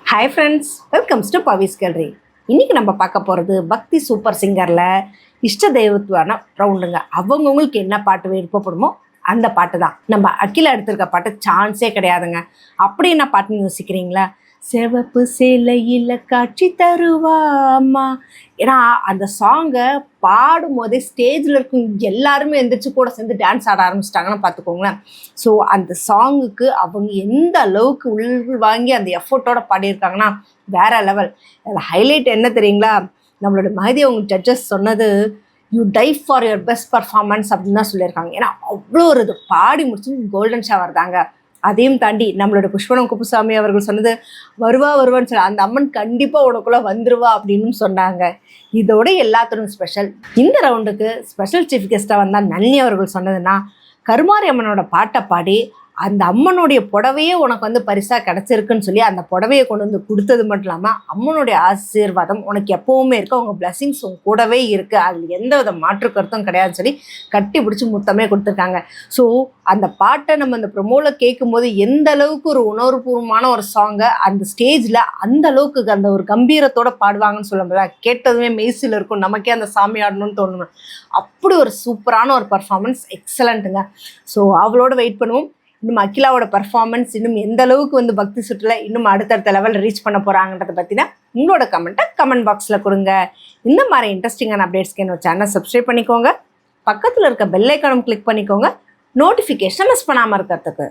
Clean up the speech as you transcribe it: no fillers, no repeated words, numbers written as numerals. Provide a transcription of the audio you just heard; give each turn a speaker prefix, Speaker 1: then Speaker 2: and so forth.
Speaker 1: Hi friends, welcomes to Pavi's gallery. இன்றைக்கி நம்ம பார்க்க போகிறது பக்தி சூப்பர் சிங்கரில் இஷ்ட தெய்வத்துவான ரவுண்டுங்க. அவங்கவுங்களுக்கு என்ன பாட்டு விருப்பப்படுமோ அந்த பாட்டு தான். நம்ம அகிலா எடுத்திருக்க பாட்டு சான்ஸே கிடையாதுங்க. அப்படி என்ன பாட்டுன்னு யோசிக்கிறீங்களா? சிவப்பு சேலையில் காட்சி தருவா அம்மா. ஏன்னா அந்த சாங்கை பாடும்போதே ஸ்டேஜில் இருக்கும் எல்லாருமே எந்திரிச்சு கூட சேர்ந்து டான்ஸ் ஆட ஆரம்பிச்சிட்டாங்கன்னு பார்த்துக்கோங்களேன். ஸோ அந்த சாங்குக்கு அவங்க எந்த அளவுக்கு உள் வாங்கி அந்த எஃபர்ட்டோட பாடியிருக்காங்கன்னா வேற லெவல். அதில் ஹைலைட் என்ன தெரியுங்களா? நம்மளோட மகதி அவங்க ஜட்ஜஸ் சொன்னது you tie for your best performance அப்படின்னு தான் சொல்லியிருக்காங்க. ஏன்னா அவ்வளோ ஒரு இது பாடி முடிச்சு கோல்டன் ஷவர் தாங்க. அதையும் தாண்டி நம்மளோட புஷ்பனம் குப்புசாமி அவர்கள் சொன்னது வருவான்னு சொல்ல, அந்த அம்மன் கண்டிப்பாக உனக்குள்ளே வந்துருவா அப்படின்னு சொன்னாங்க. இதோட எல்லாத்தரும் ஸ்பெஷல், இந்த ரவுண்டுக்கு ஸ்பெஷல் சீஃப் கெஸ்ட்டாக வந்தால் நளினி அவர்கள் சொன்னதுன்னா, கருமாரி அம்மனோட பாட்டை பாடி அந்த அம்மனுடைய புடவையே உனக்கு வந்து பரிசாக கிடச்சிருக்குன்னு சொல்லி அந்த புடவையை கொண்டு வந்து கொடுத்தது மட்டும் இல்லாமல் அம்மனுடைய ஆசீர்வாதம் உனக்கு எப்போவுமே இருக்குது, அவங்க பிளெஸிங்ஸ் உங்க கூடவே இருக்குது, அதில் எந்த வித மாற்று கருத்தும் கிடையாதுன்னு சொல்லி கட்டி பிடிச்சி முத்தமே கொடுத்துருக்காங்க. ஸோ அந்த பாட்டை நம்ம அந்த ப்ரொமோவில் கேட்கும்போது எந்த அளவுக்கு ஒரு உணர்வுபூர்வமான ஒரு சாங்கை அந்த ஸ்டேஜில் அந்த அளவுக்கு அந்த ஒரு கம்பீரத்தோடு பாடுவாங்கன்னு சொல்ல முடியல. கேட்டதுமே மெய்சில் இருக்கும், நமக்கே அந்த சாமி ஆடணும்னு தோணுங்க. அப்படி ஒரு சூப்பரான ஒரு பர்ஃபார்மன்ஸ், எக்ஸலண்ட்டுங்க. ஸோ அவளோட வெயிட் பண்ணுவோம். இன்னும் அகிலாவோட பர்ஃபார்மன்ஸ் இன்னும் எந்த அளவுக்கு வந்து பக்தி சுற்றுல இன்னும் அடுத்தடுத்த லெவல் ரீச் பண்ண போகிறாங்கன்றதை பற்றினா உங்களோட கமெண்ட் பாக்ஸில் கொடுங்க. இந்த மாதிரி இன்ட்ரெஸ்டிங்கான அப்டேட்ஸ்க்கு என்னோட சேனல் சப்ஸ்கிரைப் பண்ணிக்கோங்க. பக்கத்தில் இருக்க பெல் ஐக்கானும் கிளிக் பண்ணிக்கோங்க, நோட்டிஃபிகேஷன் மிஸ் பண்ணாமல் இருக்கிறதுக்கு.